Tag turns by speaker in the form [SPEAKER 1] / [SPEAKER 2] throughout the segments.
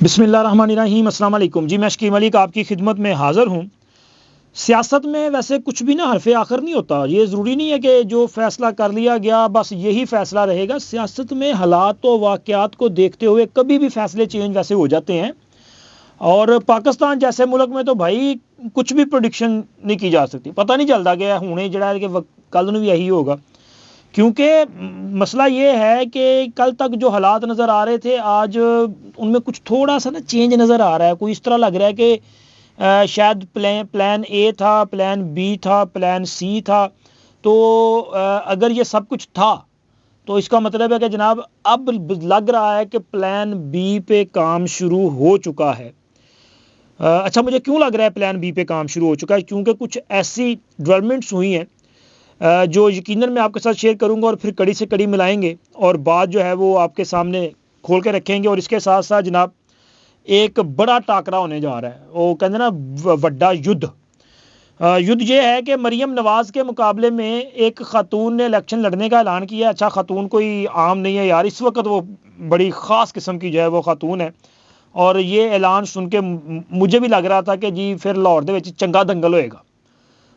[SPEAKER 1] बिस्मिल्लाहिर्रहमानिर्रहीम, अस्सलाम वालेकुम जी। मैं शकील मलिक आपकी खिदमत में हाज़िर हूँ। सियासत में वैसे कुछ भी ना हरफ़े आखिर नहीं होता। ये ज़रूरी नहीं है कि जो फ़ैसला कर लिया गया बस यही फ़ैसला रहेगा। सियासत में हालात व वाक़यात को देखते हुए कभी भी फ़ैसले चेंज वैसे हो जाते हैं। और पाकिस्तान जैसे मुल्क में तो भाई कुछ भी प्रेडिक्शन नहीं की जा सकती। पता नहीं चलता कि हुणे जिहड़ा है कि कल नूं भी यही होगा। क्योंकि मसला ये है कि कल तक जो हालात नज़र आ रहे थे आज उनमें कुछ थोड़ा सा ना चेंज नज़र आ रहा है। कोई इस तरह लग रहा है कि शायद प्लान ए था, प्लान बी था, प्लान सी था। तो अगर ये सब कुछ था तो इसका मतलब है कि जनाब अब लग रहा है कि प्लान बी पे काम शुरू हो चुका है। अच्छा, मुझे क्यों लग रहा है प्लान बी पे काम शुरू हो चुका है? क्योंकि कुछ ऐसी डेवलपमेंट्स हुई हैं जो यकीनन मैं आपके साथ शेयर करूंगा और फिर कड़ी से कड़ी मिलाएंगे और बात जो है वो आपके सामने खोल के रखेंगे। और इसके साथ साथ जनाब एक बड़ा टाकरा होने जा रहा है। वो कहते ना वड्डा युद्ध। युद्ध ये है कि मरियम नवाज के मुकाबले में एक खातून ने इलेक्शन लड़ने का ऐलान किया। अच्छा, खातून कोई आम नहीं है यार, इस वक्त वो बड़ी ख़ास किस्म की जो है वो खातून है। और ये ऐलान सुन के मुझे भी लग रहा था कि जी फिर लाहौर दे विच चंगा दंगल होएगा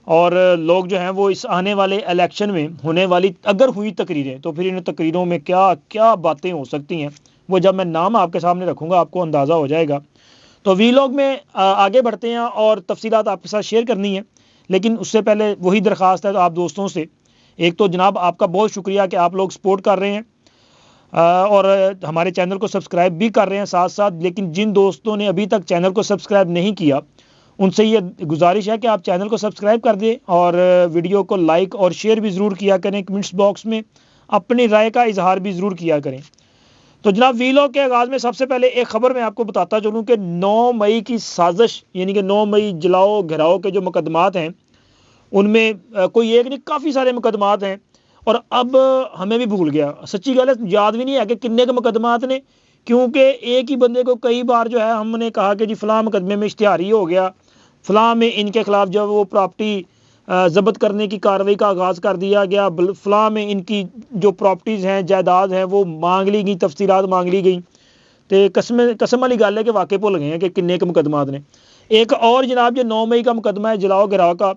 [SPEAKER 1] और लोग जो हैं वो इस आने वाले इलेक्शन में होने वाली अगर हुई तकरीरें तो फिर इन तकरीरों में क्या क्या बातें हो सकती हैं वो जब मैं नाम आपके सामने रखूँगा आपको अंदाज़ा हो जाएगा। तो वीलॉग में आगे बढ़ते हैं और तफसीलात आपके साथ शेयर करनी है। लेकिन उससे पहले वही दरख्वास्त है तो आप दोस्तों से, एक तो जनाब आपका बहुत शुक्रिया कि आप लोग सपोर्ट कर रहे हैं और हमारे चैनल को सब्सक्राइब भी कर रहे हैं साथ साथ। लेकिन जिन दोस्तों ने अभी तक चैनल को सब्सक्राइब नहीं किया उनसे ये गुजारिश है कि आप चैनल को सब्सक्राइब कर दें और वीडियो को लाइक और शेयर भी ज़रूर किया करें। कमेंट्स बॉक्स में अपनी राय का इजहार भी ज़रूर किया करें। तो जनाब वीलॉग के आगाज़ में सबसे पहले एक ख़बर मैं आपको बताता चलूँ कि 9 मई की साजिश यानी कि 9 मई जलाओ घिराओ के जो मुकदमात हैं उनमें कोई एक नहीं काफ़ी सारे मुकदमात हैं। और अब हमें भी भूल गया, सच्ची गल है, याद भी नहीं है कि किन्ने के मुकदमात ने। क्योंकि एक ही बंदे को कई बार जो है हमने कहा कि जी फ़लाँ मुकदमे में इश्तिहारी हो गया, फ़लाँ में इनके ख़िलाफ़ जो वो प्रॉपर्टी ज़ब्त करने की कार्रवाई का आगाज़ कर दिया गया, फ़लाँ में इनकी जो प्रॉपर्टीज़ हैं जायदाद हैं वो मांग ली गई, तफसीलात मांग ली गई। तो कसम वाली गल है कि वाकई भुल गए हैं कि किन्ने के मुकदमात ने। एक और जनाब जो 9 मई का मुकदमा है जलाओ घिराव का,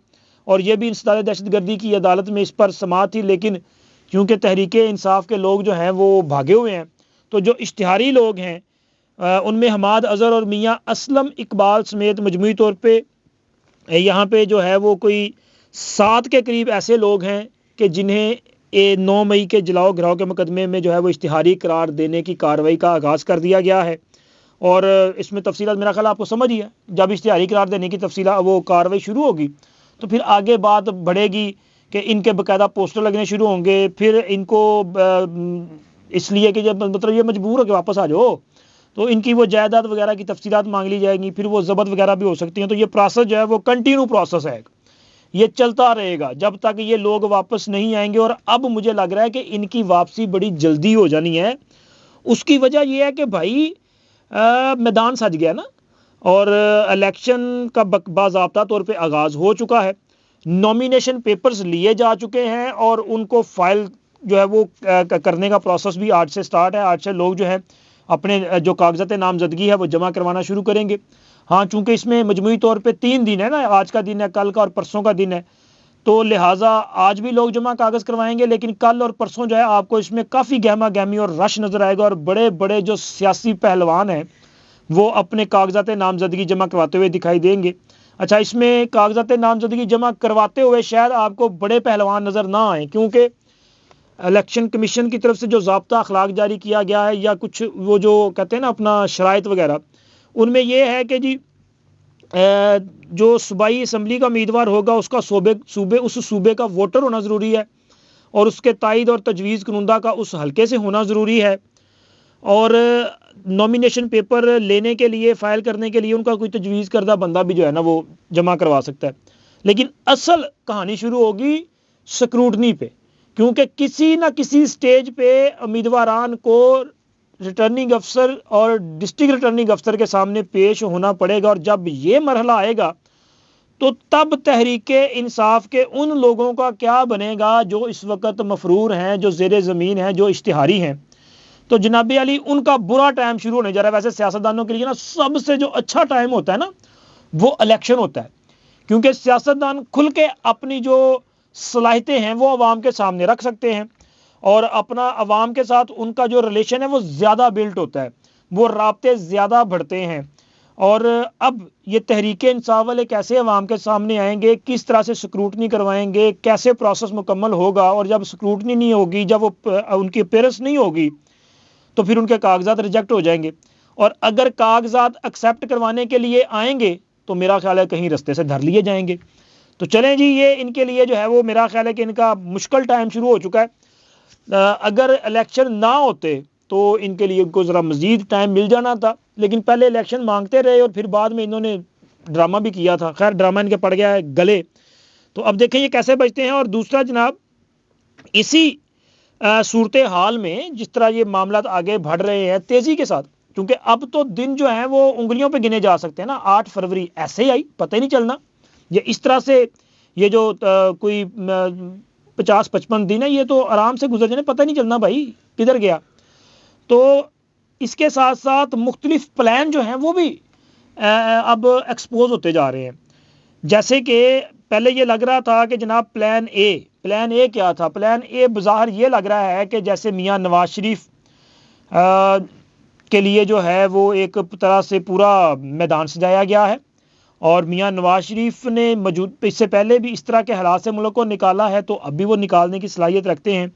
[SPEAKER 1] और ये भी इंसदाद दहशतगर्दी की अदालत में इस पर समाअत थी। लेकिन क्योंकि तहरीक इंसाफ के लोग जो हैं वो भागे हुए हैं तो जो इश्तिहारी लोग हैं उनमें हमाद अज़हर और मियाँ असलम इकबाल समेत मजमूई तौर पे यहाँ पे जो है वो कोई 7 के करीब ऐसे लोग हैं कि जिन्हें 9 मई के जलाओ घिराव के मुकदमे में जो है वो इश्तिहारी करार देने की कार्रवाई का आगाज़ कर दिया गया है। और इसमें तफसीलात मेरा ख्याल आपको समझ ही है। जब इश्तिहारी करार देने की तफसीलात वो कार्रवाई शुरू होगी तो फिर आगे बात बढ़ेगी कि इनके बाकायदा पोस्टर लगने शुरू होंगे। फिर इनको इसलिए कि जब मतलब ये मजबूर हो के वापस आ जाओ तो इनकी वो जायदाद वगैरह की तफसीलात मांग ली जाएंगी, फिर वो ज़ब्त वगैरह भी हो सकती हैं। तो ये प्रोसेस जो है वो कंटिन्यू प्रोसेस है, ये चलता रहेगा जब तक ये लोग वापस नहीं आएंगे। और अब मुझे लग रहा है कि इनकी वापसी बड़ी जल्दी हो जानी है। उसकी वजह यह है कि भाई मैदान सज गया ना और इलेक्शन का बाज़ाब्ता तौर पे आगाज़ हो चुका है। नॉमिनेशन पेपर्स लिए जा चुके हैं और उनको फाइल जो है वो करने का प्रोसेस भी आज से स्टार्ट है। आज से लोग जो है अपने जो कागजात नामजदगी है वो जमा करवाना शुरू करेंगे। हाँ, चूँकि इसमें मजमूई तौर पे 3 दिन है ना, आज का दिन है, कल का और परसों का दिन है, तो लिहाजा आज भी लोग जमा कागज़ करवाएंगे। लेकिन कल और परसों जो है आपको इसमें काफ़ी गहमा गहमी और रश नज़र आएगा और बड़े बड़े जो सियासी पहलवान हैं वो अपने कागजात नामजदगी जमा करवाते हुए दिखाई देंगे। अच्छा, इसमें कागजात नामजदगी जमा करवाते हुए शायद आपको बड़े पहलवान नज़र ना आए क्योंकि इलेक्शन कमीशन की तरफ से जो ज़ाब्ता अखलाक जारी किया गया है या कुछ वो जो कहते हैं ना अपना शराइत वगैरह, उनमें यह है कि जी जो सूबाई असम्बली का उम्मीदवार होगा उसका उस सूबे का वोटर होना ज़रूरी है और उसके तायद और तजवीज़ कुनुंदा का उस हल्के से होना ज़रूरी है। और नॉमिनेशन पेपर लेने के लिए फ़ाइल करने के लिए उनका कोई तजवीज़ करदा बंदा भी जो है ना वो जमा करवा सकता है। लेकिन असल कहानी शुरू होगी स्क्रूटनी पे, क्योंकि किसी ना किसी स्टेज पे उम्मीदवारान को रिटर्निंग अफसर और डिस्ट्रिक्ट रिटर्निंग अफसर के सामने पेश होना पड़ेगा। और जब ये मरहला आएगा तो तब तहरीक इंसाफ के उन लोगों का क्या बनेगा जो इस वक्त मफरूर हैं, जो ज़ेरे ज़मीन हैं, जो इश्तिहारी हैं। तो जनाब अली उनका बुरा टाइम शुरू होने जा रहा है। वैसे सियासतदानों के लिए ना सबसे जो अच्छा टाइम होता है ना वो इलेक्शन होता है, क्योंकि सियासतदान खुल के अपनी जो सलाहियतें हैं वो अवाम के सामने रख सकते हैं और अपना अवाम के साथ उनका जो रिलेशन है वो ज़्यादा बिल्ट होता है, वो राब्ते ज़्यादा बढ़ते हैं। और अब ये तहरीक इंसाफ वाले कैसे अवाम के सामने आएंगे, किस तरह से स्क्रूटनी करवाएंगे, कैसे प्रोसेस मुकम्मल होगा, और जब स्क्रूटनी नहीं होगी, जब वो उनकी अपीयरेंस नहीं होगी तो फिर उनके कागजात रिजेक्ट हो जाएंगे। और अगर कागजात एक्सेप्ट करवाने के लिए आएंगे तो मेरा ख्याल है कहीं रास्ते से धर लिए जाएंगे। तो चलें जी, ये इनके लिए जो है वो मेरा ख्याल है कि इनका मुश्किल टाइम शुरू हो चुका है। अगर इलेक्शन ना होते तो इनके लिए उनको ज़रा मज़ीद टाइम मिल जाना था, लेकिन पहले इलेक्शन मांगते रहे और फिर बाद में इन्होंने ड्रामा भी किया था। खैर ड्रामा इनके पड़ गया है गले, तो अब देखें ये कैसे बचते हैं। और दूसरा जनाब, इसी सूरत हाल में जिस तरह ये मामला आगे बढ़ रहे हैं तेज़ी के साथ, क्योंकि अब तो दिन जो है वो उंगलियों पे गिने जा सकते हैं ना। 8 फरवरी ऐसे ही आई, पता ही नहीं चलना। ये इस तरह से ये जो कोई 50-55 दिन है ये तो आराम से गुजर जाने, पता नहीं चलना भाई किधर गया। तो इसके साथ साथ मुख्तलिफ प्लान जो हैं वो भी अब एक्सपोज होते जा रहे हैं। जैसे कि पहले ये लग रहा था कि जनाब प्लान ए क्या था? प्लान ए बाज़ाहिर ये लग रहा है कि जैसे मियाँ नवाज शरीफ के लिए जो है वो एक तरह से पूरा मैदान सजाया गया है, और मियाँ नवाज शरीफ ने मौजूद इससे पहले भी इस तरह के हालात से मुल्क को निकाला है, तो अब भी वो निकालने की सलाहियत रखते हैं।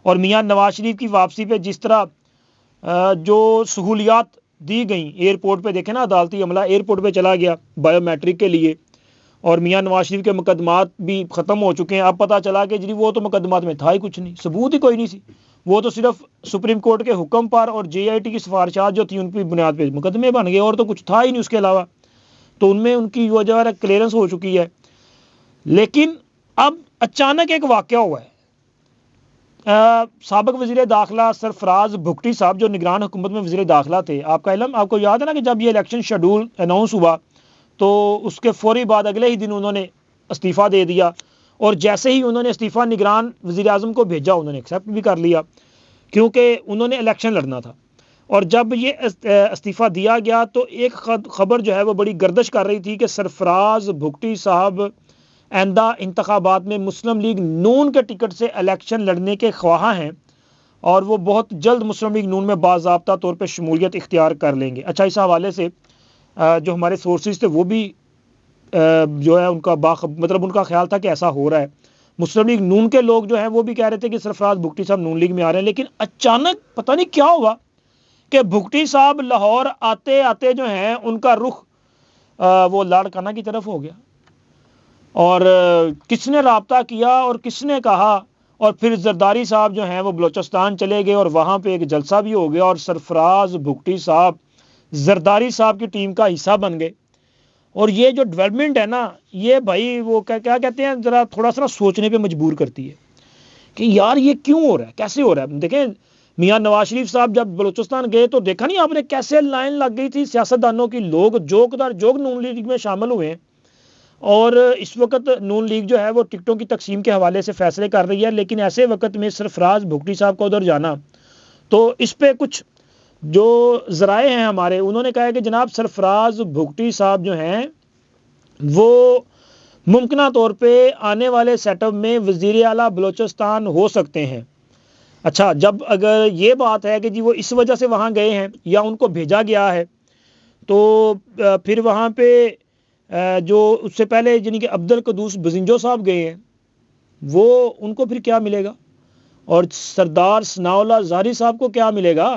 [SPEAKER 1] और मियाँ नवाज शरीफ की वापसी पे जिस तरह जो सहूलियात दी गई एयरपोर्ट पे, देखें ना अदालती अमला एयरपोर्ट पे चला गया बायोमेट्रिक के लिए, और मियाँ नवाज शरीफ के मुकदमात भी ख़त्म हो चुके हैं। अब पता चला कि जी वो तो मुकदमात में था ही कुछ नहीं, सबूत ही कोई नहीं सी, वो तो सिर्फ सुप्रीम कोर्ट के हुक्म पर और JIT की सिफारिशात जो थी उनकी बुनियाद पर मुकदमे बन गए, और तो कुछ था ही नहीं उसके अलावा। तो उनमें उनकी वो जो है क्लियरेंस हो चुकी है। लेकिन अब अचानक एक वाक़या हुआ है। साबिक वज़ीर दाखिला सरफराज भुगटी साहब जो निगरान हुकूमत में वज़ीर दाखिला थे, आपको याद है ना कि जब ये इलेक्शन शेड्यूल अनाउंस हुआ तो उसके फौरी बाद अगले ही दिन उन्होंने इस्तीफ़ा दे दिया, और जैसे ही उन्होंने इस्तीफ़ा निगरान वज़ीर आज़म को भेजा उन्होंने एक्सेप्ट भी कर लिया, क्योंकि उन्होंने इलेक्शन लड़ना था। और जब ये इस्तीफ़ा दिया गया तो एक खबर जो है वो बड़ी गर्दिश कर रही थी कि सरफराज भुगटी साहब आइंदा इंतखाबात में मुस्लिम लीग नून के टिकट से इलेक्शन लड़ने के ख्वाह हैं, और वो बहुत जल्द मुस्लिम लीग नून में बाज़ाब्ता तौर पर शमूलियत इख्तियार कर लेंगे। अच्छा, इस हवाले से जो हमारे सोर्सेज थे वो भी जो है उनका मतलब उनका ख्याल था कि ऐसा हो रहा है। मुस्लिम लीग नून के लोग जो हैं वो भी कह रहे थे कि सरफराज भुगटी साहब नून लीग में आ रहे हैं, लेकिन अचानक पता नहीं क्या हुआ कि भुगटी साहब लाहौर आते आते जो हैं उनका रुख वो लाड़काना की तरफ हो गया। और किसने राब्ता किया और किसने कहा, और फिर जरदारी साहब जो हैं वो बलोचिस्तान चले गए और वहाँ पे एक जलसा भी हो गया, और सरफराज भुगटी साहब जरदारी साहब की टीम का हिस्सा बन गए। और ये जो डेवलपमेंट है ना, ये भाई वो क्या कहते हैं, ज़रा थोड़ा सा सोचने पे मजबूर करती है कि यार ये क्यों हो रहा है, कैसे हो रहा है। देखें मियाँ नवाज शरीफ साहब जब बलूचिस्तान गए तो देखा नहीं आपने कैसे लाइन लग गई थी सियासतदानों की, लोग जोग नून लीग में शामिल हुए हैं। और इस वक्त नून लीग जो है वो टिकटों की तकसीम के हवाले से फैसले कर रही है, लेकिन ऐसे वक्त में सरफराज भुगटी साहब का उधर जाना, तो इस पर कुछ जो ज़राए हैं हमारे, उन्होंने कहा है कि जनाब सरफराज भुगटी साहब जो हैं वो मुमकिन तौर पे आने वाले सेटअप में वज़ीर आला बलूचिस्तान हो सकते हैं। अच्छा, जब अगर ये बात है कि जी वो इस वजह से वहाँ गए हैं या उनको भेजा गया है, तो फिर वहाँ पे जो उससे पहले यानी कि अब्दुल कदूस बजिंजो साहब गए हैं, वो उनको फिर क्या मिलेगा, और सरदार सनाउल्लाह ज़ारी साहब को क्या मिलेगा,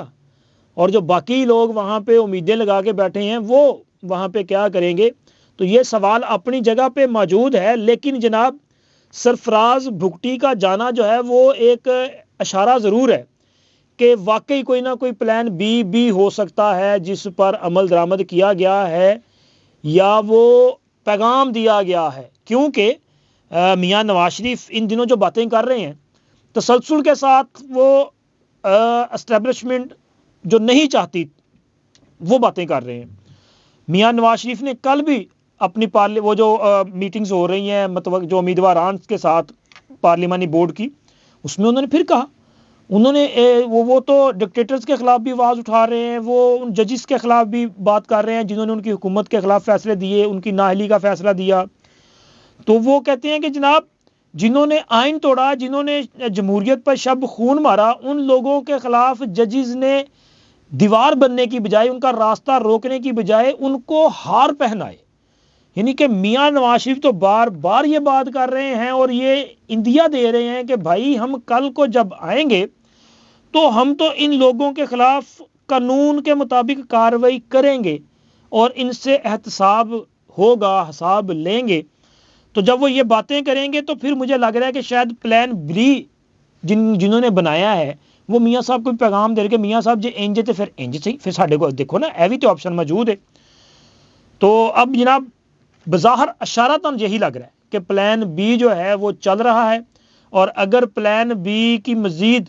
[SPEAKER 1] और जो बाकी लोग वहाँ पे उम्मीदें लगा के बैठे हैं वो वहाँ पे क्या करेंगे। तो ये सवाल अपनी जगह पे मौजूद है, लेकिन जनाब सरफराज भुगटी का जाना जो है वो एक इशारा ज़रूर है कि वाकई कोई ना कोई प्लान बी हो सकता है जिस पर अमल दरामद किया गया है या वो पैगाम दिया गया है। क्योंकि मियाँ नवाज शरीफ इन दिनों जो बातें कर रहे हैं तसलसल के साथ, वो एस्टेब्लिशमेंट जो नहीं चाहती वो बातें कर रहे हैं। मियाँ नवाज शरीफ ने कल भी अपनी वो जो मीटिंग्स हो रही हैं मतलब जो उम्मीदवारान के साथ पार्लिमानी बोर्ड की, उसमें उन्होंने फिर कहा, उन्होंने वो तो डिक्टेटर्स के खिलाफ भी आवाज़ उठा रहे हैं, वो उन जजिस के खिलाफ भी बात कर रहे हैं जिन्होंने उनकी हुकूमत के खिलाफ फैसले दिए, उनकी नाअहली का फैसला दिया। तो वो कहते हैं कि जनाब जिन्होंने आइन तोड़ा, जिन्होंने जमहूरियत पर शब खून मारा, उन लोगों के खिलाफ जजिस ने दीवार बनने की बजाय, उनका रास्ता रोकने की बजाय उनको हार पहनाए। यानी कि मियाँ नवाज शरीफ तो बार बार ये बात कर रहे हैं और ये इंदिया दे रहे हैं कि भाई हम कल को जब आएंगे तो हम तो इन लोगों के खिलाफ कानून के मुताबिक कार्रवाई करेंगे और इनसे एहतसाब होगा, हिसाब लेंगे। तो जब वो ये बातें करेंगे तो फिर मुझे लग रहा है कि शायद प्लान बी जिन्होंने बनाया है वो मियाँ साहब को पैगाम दे रहे कि मियाँ साहब जो इंज तो फिर इंज सही, फिर साढ़े को देखो ना यह भी तो ऑप्शन मौजूद है। तो अब जनाब बज़ाहिर इशारतन यही लग रहा है कि प्लान बी जो है वो चल रहा है, और अगर प्लान बी की मज़ीद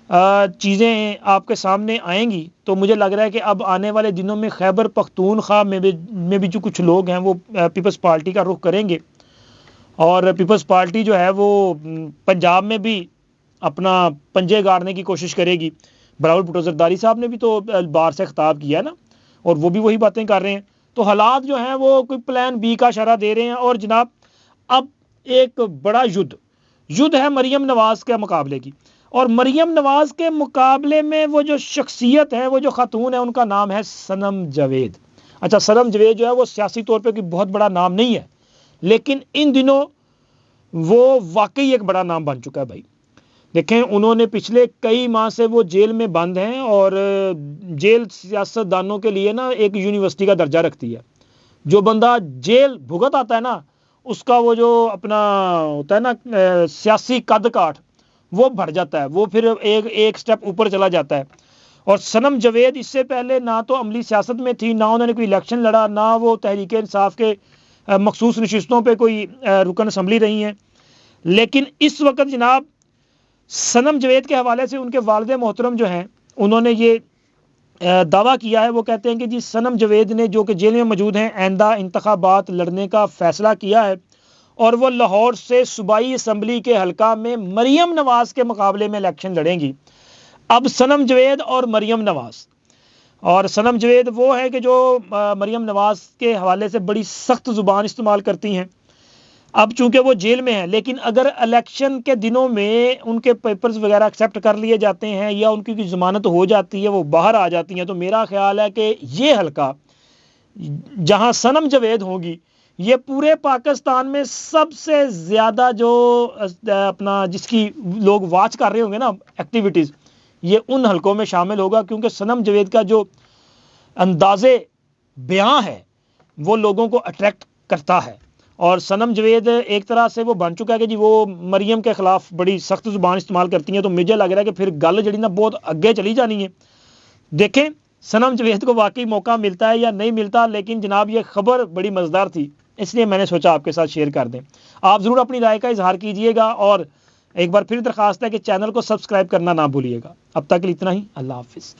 [SPEAKER 1] चीज़ें आपके सामने आएंगी तो मुझे लग रहा है कि अब आने वाले दिनों में खैबर पख्तूनख्वा में भी जो कुछ लोग हैं वो पीपल्स पार्टी का रुख करेंगे, और पीपल्स पार्टी जो है वो पंजाब में भी अपना पंजे गाड़ने की कोशिश करेगी। बिलावल भुट्टो ज़रदारी साहब ने भी तो बार से खिताब किया है ना, और वो भी वही बातें कर रहे हैं। तो हालात जो हैं वो कोई प्लान बी का इशारा दे रहे हैं। और जनाब अब एक बड़ा युद्ध है मरियम नवाज़ के मुकाबले की, और मरियम नवाज़ के मुकाबले में वो जो शख्सियत है, वो जो खातून है, उनका नाम है सनम जावेद। अच्छा, सनम जावेद जो है वो सियासी तौर पे कोई बहुत बड़ा नाम नहीं है, लेकिन इन दिनों वो वाकई एक बड़ा नाम बन चुका है भाई। देखें, उन्होंने पिछले कई माह से वो जेल में बंद हैं, और जेल सियासतदानों के लिए ना एक यूनिवर्सिटी का दर्जा रखती है। जो बंदा जेल भुगत आता है ना, उसका वो जो अपना होता है ना सियासी कद काठ, वो बढ़ जाता है, वो फिर एक स्टेप ऊपर चला जाता है। और सनम जावेद इससे पहले ना तो अमली सियासत में थी, ना उन्होंने कोई इलेक्शन लड़ा, ना वो तहरीक इंसाफ के मखसूस नशिस्तों पे कोई रुकन असम्बली रही हैं। लेकिन इस वक्त जनाब सनम जावेद के हवाले से उनके वालिद मोहतरम जो हैं उन्होंने ये दावा किया है। वो कहते हैं कि जी सनम जावेद ने, जो कि जेल में मौजूद हैं, आइंदा इंतखाबात लड़ने का फैसला किया है, और वो लाहौर से सूबाई असम्बली के हल्का में मरियम नवाज़ के मुकाबले में इलेक्शन लड़ेंगी। अब सनम जावेद और मरियम नवाज़, और सनम जावेद वो है कि जो मरियम नवाज़ के हवाले से बड़ी सख्त ज़ुबान इस्तेमाल करती हैं। अब चूंकि वो जेल में है, लेकिन अगर इलेक्शन के दिनों में उनके पेपर्स वगैरह एक्सेप्ट कर लिए जाते हैं या उनकी ज़मानत हो जाती है, वो बाहर आ जाती हैं, तो मेरा ख्याल है कि ये हल्का जहां सनम जावेद होगी, ये पूरे पाकिस्तान में सबसे ज़्यादा जो अपना जिसकी लोग वॉच कर रहे होंगे ना एक्टिविटीज़, ये उन हलकों में शामिल होगा, क्योंकि सनम जावेद का जो अंदाज़े बयां है वो लोगों को अट्रैक्ट करता है। और सनम जावेद एक तरह से वो बन चुका है कि जी वो मरियम के खिलाफ बड़ी सख्त ज़ुबान इस्तेमाल करती हैं। तो मुझे लग रहा है कि फिर गल जड़ी ना बहुत अगे चली जानी है। देखें सनम जावेद को वाकई मौका मिलता है या नहीं मिलता, लेकिन जनाब ये खबर बड़ी मज़ेदार थी, इसलिए मैंने सोचा आपके साथ शेयर कर दें। आप ज़रूर अपनी राय का इजहार कीजिएगा, और एक बार फिर दरख्वास्त है कि चैनल को सब्सक्राइब करना ना भूलिएगा। अब तक के लिए इतना ही, अल्लाह हाफिज़।